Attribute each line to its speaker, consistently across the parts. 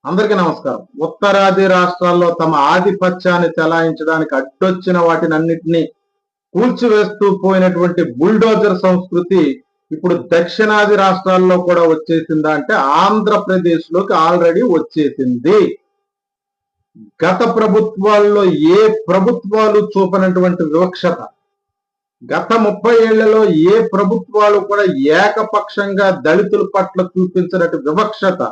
Speaker 1: అందరికీ నమస్కారం. ఉత్తరాది రాష్ట్రాల్లో తమ ఆధిపత్యాన్ని చెలాయించడానికి అడ్డొచ్చిన వాటినన్నిటినీ కూల్చివేస్తూ పోయినటువంటి బుల్డోజర్ సంస్కృతి ఇప్పుడు దక్షిణాది రాష్ట్రాల్లో కూడా వచ్చేసిందా అంటే ఆంధ్రప్రదేశ్ లోకి ఆల్రెడీ వచ్చేసింది. గత ప్రభుత్వాల్లో ఏ ప్రభుత్వాలు చూపనటువంటి వివక్షత, గత 30 ఏళ్లలో ఏ ప్రభుత్వాలు కూడా ఏకపక్షంగా దళితుల పట్ల చూపించినట్టు వివక్షత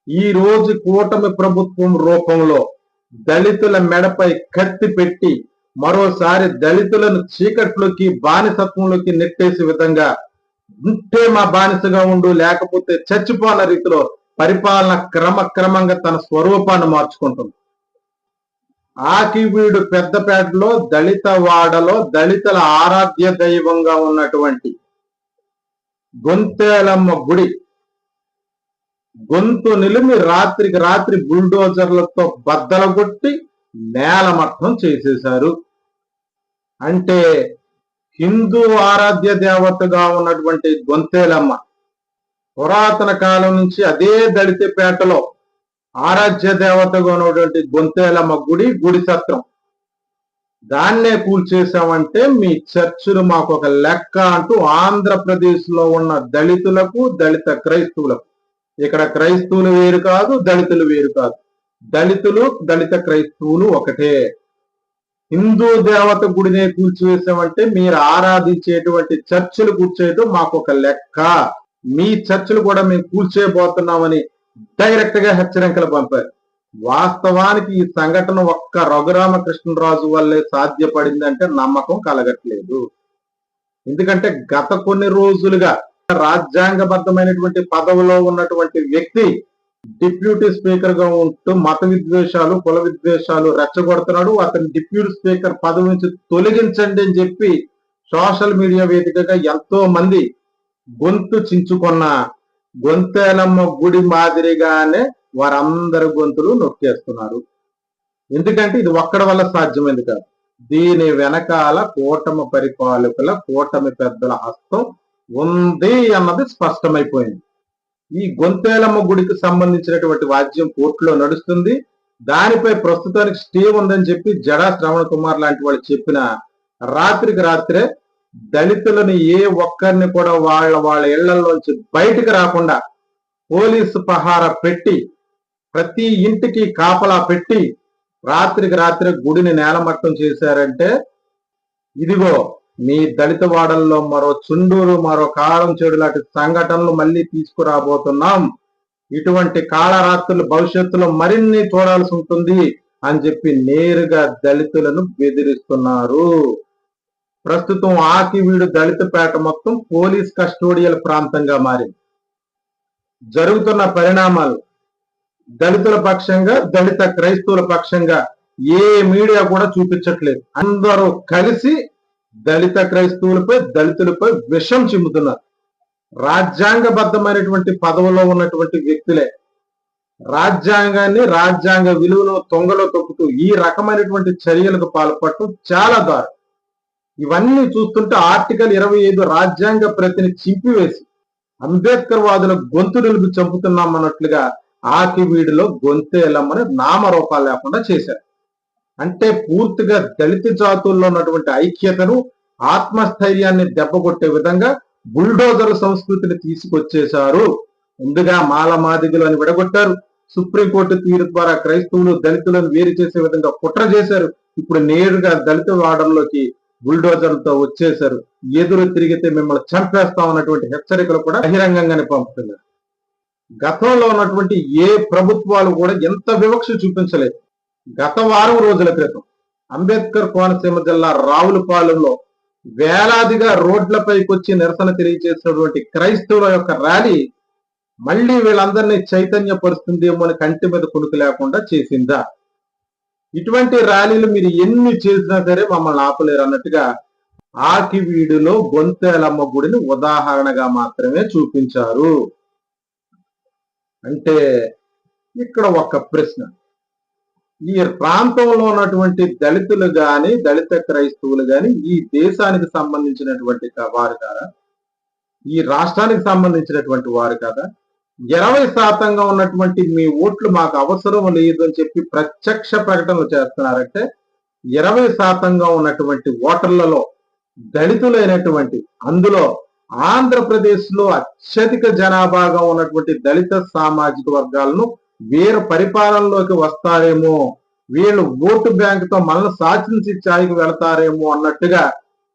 Speaker 1: ఈ రోజు కూటమి ప్రభుత్వం రూపంలో దళితుల మెడపై కత్తి పెట్టి మరోసారి దళితులను చీకట్లోకి బానిసత్వంలోకి నెట్టేసే విధంగా ఉంటే మా బానిసగా ఉండు లేకపోతే చచ్చిపోన్న రీతిలో పరిపాలన క్రమక్రమంగా తన స్వరూపాన్ని మార్చుకుంటుంది. ఆకివీడు పెద్దపేటలో దళిత వాడలో దళితుల ఆరాధ్య దైవంగా ఉన్నటువంటి గొంతేలమ్మ గుడి గొంతు నిలిమి రాత్రికి రాత్రి బుల్డోజర్లతో బద్దలగొట్టి నేలమట్టం చేసేశారు. అంటే హిందూ ఆరాధ్య దేవతగా ఉన్నటువంటి గొంతేలమ్మ పురాతన కాలం నుంచి అదే దళితపేటలో ఆరాధ్య దేవతగా ఉన్నటువంటి గొంతేలమ్మ గుడి సత్రం దాన్నే కూల్చేశామంటే మీ చర్చిలు మాకు ఒక లెక్క అంటూ ఆంధ్రప్రదేశ్ లో ఉన్న దళితులకు దళిత క్రైస్తవులకు, ఇక్కడ క్రైస్తవులు వేరు కాదు, దళితులు వేరు కాదు, దళితులు దళిత క్రైస్తవులు ఒకటే. హిందూ దేవత గుడినే కూల్చివేశామంటే మీరు ఆరాధించేటువంటి చర్చిలు కూర్చేయటం మాకు ఒక లెక్క, మీ చర్చిలు కూడా మేము కూల్చేయబోతున్నామని డైరెక్ట్ గా హెచ్చరికలు పంపారు. వాస్తవానికి ఈ సంఘటన ఒక్క రఘురామకృష్ణరాజు వల్లే సాధ్యపడిందంటే నమ్మకం కలగట్లేదు. ఎందుకంటే గత కొన్ని రోజులుగా రాజ్యాంగబద్ధమైనటువంటి పదవిలో ఉన్నటువంటి వ్యక్తి డిప్యూటీ స్పీకర్ గా ఉంటూ మత విద్వేషాలు కుల విద్వేషాలు రెచ్చగొడుతున్నాడు. అతని డిప్యూటీ స్పీకర్ పదవి నుంచి తొలగించండి అని చెప్పి సోషల్ మీడియా వేదికగా ఎంతో మంది గొంతు చించుకున్న గొంతేలమ్మ గుడి మాదిరిగానే వారందరి గొంతులు నొక్కేస్తున్నారు. ఎందుకంటే ఇది ఒక్కడి వల్ల సాధ్యమైంది కాదు, దీని వెనకాల కూటమి పరిపాలకుల కూటమి పెద్దల హస్తం ఉంది అన్నది స్పష్టమైపోయింది. ఈ గొంతేలమ్మ గుడికి సంబంధించినటువంటి వాద్యం కోర్టులో నడుస్తుంది. దానిపై ప్రస్తుతానికి స్టే ఉందని చెప్పి జడా శ్రవణ్ కుమార్ లాంటి వాళ్ళు చెప్పిన రాత్రికి రాత్రే దళితులను ఏ ఒక్కరిని కూడా వాళ్ళ ఇళ్లలోంచి బయటకు రాకుండా పోలీసు పహారా పెట్టి ప్రతి ఇంటికి కాపలా పెట్టి రాత్రికి రాత్రి గుడిని నేలమట్టం చేశారంటే ఇదిగో మీ దళిత వాడల్లో మరో చుండూరు మరో కాలం చెడు లాంటి సంఘటనలు మళ్ళీ తీసుకురాబోతున్నాం. ఇటువంటి కాళరాత్రులు భవిష్యత్తులో మరిన్ని చూడాల్సి ఉంటుంది అని చెప్పి నేరుగా దళితులను బెదిరిస్తున్నారు. ప్రస్తుతం ఆకివీడు దళితపేట మొత్తం పోలీస్ కస్టోడియల్ ప్రాంతంగా మారింది. జరుగుతున్న పరిణామాలు దళితుల పక్షంగా దళిత క్రైస్తవుల పక్షంగా ఏ మీడియా కూడా చూపించట్లేదు. అందరూ కలిసి దళిత క్రైస్తవులపై దళితులపై విషం చిమ్ముతున్నారు. రాజ్యాంగబద్ధమైనటువంటి పదవిలో ఉన్నటువంటి వ్యక్తులే రాజ్యాంగాన్ని రాజ్యాంగ విలువను తొంగలో తొక్కుతూ ఈ రకమైనటువంటి చర్యలకు పాల్పడటం చాలా దారుణం. ఇవన్నీ చూస్తుంటే ఆర్టికల్ 25 రాజ్యాంగ ప్రతిని చింపివేసి అంబేద్కర్ వాదుల గొంతు నిలిపి చంపుతున్నామన్నట్లుగా ఆకివీడిలో గొంతేలమ్మని నామరూపాలు లేకుండా చేశారు. అంటే పూర్తిగా దళిత జాతుల్లో ఉన్నటువంటి ఐక్యతను ఆత్మస్థైర్యాన్ని దెబ్బకొట్టే విధంగా బుల్డోజర్ సంస్కృతిని తీసుకొచ్చేశారు. ముందుగా మాలమాదిగులు అని విడగొట్టారు. సుప్రీంకోర్టు తీర్పు ద్వారా క్రైస్తవులు దళితులను వేరు చేసే విధంగా కుట్ర చేశారు. ఇప్పుడు నేరుగా దళిత వాడల్లోకి బుల్డోజర్లతో వచ్చేశారు. ఎదురు తిరిగితే మిమ్మల్ని చంపేస్తాం అన్నటువంటి హెచ్చరికలు కూడా బహిరంగంగానే పంపుతున్నారు. గతంలో ఉన్నటువంటి ఏ ప్రభుత్వాలు కూడా ఎంత వివక్ష చూపించలేదు. గత వారం రోజుల క్రితం అంబేద్కర్ కోనసీమ జిల్లా రావులపాలెంలో వేలాదిగా రోడ్లపైకి వచ్చి నిరసన తెలియజేసినటువంటి క్రైస్తవుల యొక్క ర్యాలీ మళ్ళీ వీళ్ళందరినీ చైతన్యపరుస్తుందేమో అని కంటి మీద కొనుక్కు లేకుండా చేసిందా? ఇటువంటి ర్యాలీలు మీరు ఎన్ని చేసినా సరే మమ్మల్ని ఆపలేరు అన్నట్టుగా ఆకివీడులో గొంతేలమ్మ గుడిని ఉదాహరణగా మాత్రమే చూపించారు. అంటే ఇక్కడ ఒక ప్రశ్న, ఈ ప్రాంతంలో ఉన్నటువంటి దళితులు గాని దళిత క్రైస్తవులు గాని ఈ దేశానికి సంబంధించినటువంటి వారు కాదా? ఈ రాష్ట్రానికి సంబంధించినటువంటి వారు కాదా? 20% ఉన్నటువంటి మీ ఓట్లు మాకు అవసరం లేదు అని చెప్పి ప్రత్యక్ష ప్రకటనలు చేస్తున్నారంటే 20% ఉన్నటువంటి ఓటర్లలో దళితులైనటువంటి అందులో ఆంధ్రప్రదేశ్ లో అత్యధిక జనాభాగా ఉన్నటువంటి దళిత సామాజిక వర్గాలను వీరు పరిపాలనలోకి వస్తారేమో, వీళ్ళు ఓటు బ్యాంకుతో మనల్ని సాధించి స్థాయికి వెళతారేమో అన్నట్టుగా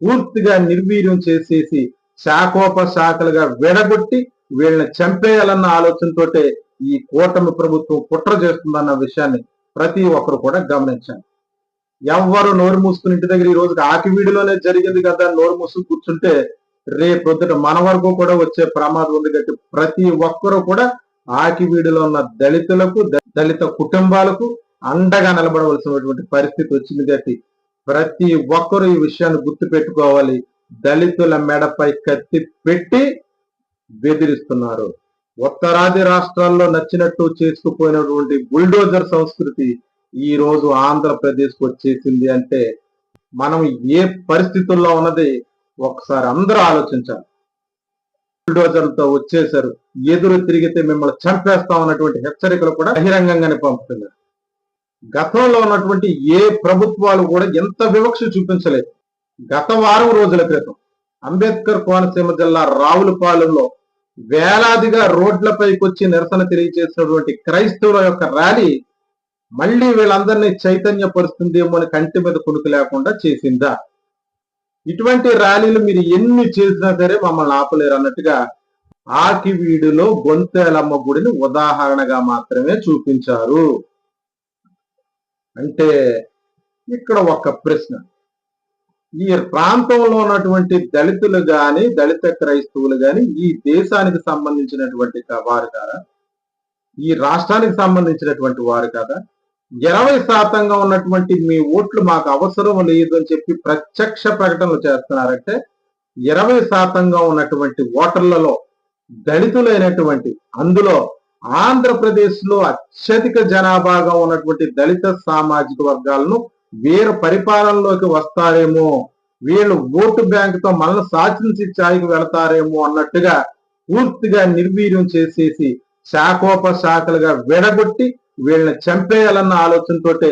Speaker 1: పూర్తిగా నిర్వీర్యం చేసేసి శాఖోపశాఖలుగా విడగొట్టి వీళ్ళని చంపేయాలన్న ఆలోచనతోటే ఈ కూటమి ప్రభుత్వం కుట్ర చేస్తుందన్న విషయాన్ని ప్రతి ఒక్కరు కూడా గమనించాలి. ఎవ్వరు నోరు మూసుకుని ఇంటి దగ్గర ఈ రోజు ఆకివీడిలోనే జరిగింది కదా నోరు మూసుకు కూర్చుంటే రేపొద్దుట మన వరకు కూడా వచ్చే ప్రమాదం ఉంది కాబట్టి ప్రతి ఒక్కరూ కూడా ఆకివీడిలో ఉన్న దళితులకు దళిత కుటుంబాలకు అండగా నిలబడవలసినటువంటి పరిస్థితి వచ్చింది కాబట్టి ప్రతి ఒక్కరూ ఈ విషయాన్ని గుర్తు పెట్టుకోవాలి. దళితుల మెడపై కత్తి పెట్టి బెదిరిస్తున్నారు. ఉత్తరాది రాష్ట్రాల్లో నచ్చినట్టు చేసుకుపోయినటువంటి బుల్డోజర్ సంస్కృతి ఈ రోజు ఆంధ్రప్రదేశ్ కు వచ్చేసింది అంటే మనం ఏ పరిస్థితుల్లో ఉన్నది ఒకసారి అందరూ ఆలోచించాలి. బుల్డోజర్లతో వచ్చేసారు, ఎదురు తిరిగితే మిమ్మల్ని చంపేస్తాం అన్నటువంటి హెచ్చరికలు కూడా బహిరంగంగానే పంపుతున్నారు. గతంలో ఉన్నటువంటి ఏ ప్రభుత్వాలు కూడా ఎంత వివక్ష చూపించలేదు. గత వారం రోజుల క్రితం అంబేద్కర్ కోనసీమ జిల్లా రావులపాలెంలో వేలాదిగా రోడ్లపైకి వచ్చి నిరసన తెలియజేసినటువంటి క్రైస్తవుల యొక్క ర్యాలీ మళ్ళీ వీళ్ళందరినీ చైతన్యపరుస్తుందేమో అని కంటి మీద కొనుక్కు లేకుండా చేసిందా? ఇటువంటి ర్యాలీలు మీరు ఎన్ని చేసినా సరే మమ్మల్ని ఆపలేరు అన్నట్టుగా ఆకివీడులో గొంతేలమ్మ గుడిని ఉదాహరణగా మాత్రమే చూపించారు. అంటే ఇక్కడ ఒక ప్రశ్న, ఈ ప్రాంతంలో ఉన్నటువంటి దళితులు గాని దళిత క్రైస్తవులు గాని ఈ దేశానికి సంబంధించినటువంటి వారు కాదా? ఈ రాష్ట్రానికి సంబంధించినటువంటి వారు కాదా? 20% ఉన్నటువంటి మీ ఓట్లు మాకు అవసరం లేదు అని చెప్పి ప్రత్యక్ష ప్రకటనలు చేస్తున్నారంటే 20% ఉన్నటువంటి ఓటర్లలో దళితులైనటువంటి అందులో ఆంధ్రప్రదేశ్ లో అత్యధిక జనాభాగా ఉన్నటువంటి దళిత సామాజిక వర్గాలను వీరు పరిపాలనలోకి వస్తారేమో, వీళ్ళు ఓటు బ్యాంకుతో మనల్ని సాధించి స్థాయికి వెళతారేమో అన్నట్టుగా పూర్తిగా నిర్వీర్యం చేసేసి శాఖోపశాఖలుగా విడగొట్టి వీళ్ళని చంపేయాలన్న ఆలోచనతోటే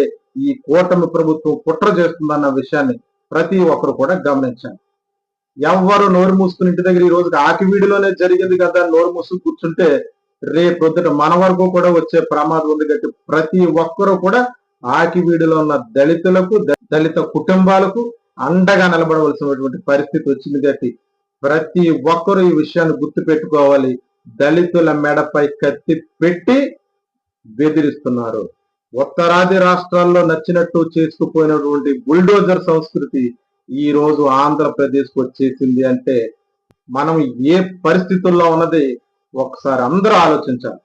Speaker 1: ఈ కూటమి ప్రభుత్వం కుట్ర చేస్తుందన్న విషయాన్ని ప్రతి ఒక్కరు కూడా గమనించాలి. ఎవ్వరు నోరు మూసుకుని ఇంటి దగ్గర ఈ రోజు ఆకివీడిలోనే జరిగింది కదా నోరు మూసుకు కూర్చుంటే రేపొద్దుట మన వరకు కూడా వచ్చే ప్రమాదం ఉంది కాబట్టి ప్రతి ఒక్కరూ కూడా ఆకివీడిలో ఉన్న దళితులకు దళిత కుటుంబాలకు అండగా నిలబడవలసినటువంటి పరిస్థితి వచ్చింది కాబట్టి ప్రతి ఒక్కరూ ఈ విషయాన్ని గుర్తు పెట్టుకోవాలి. దళితుల మెడపై కత్తి పెట్టి బెదిరిస్తున్నారు. ఉత్తరాది రాష్ట్రాల్లో నచ్చినట్టు చేసుకుపోయినటువంటి బుల్డోజర్ సంస్కృతి ఈ రోజు ఆంధ్రప్రదేశ్ కు వచ్చేసింది అంటే మనం ఏ పరిస్థితుల్లో ఉన్నది ఒకసారి అందరూ ఆలోచించాలి.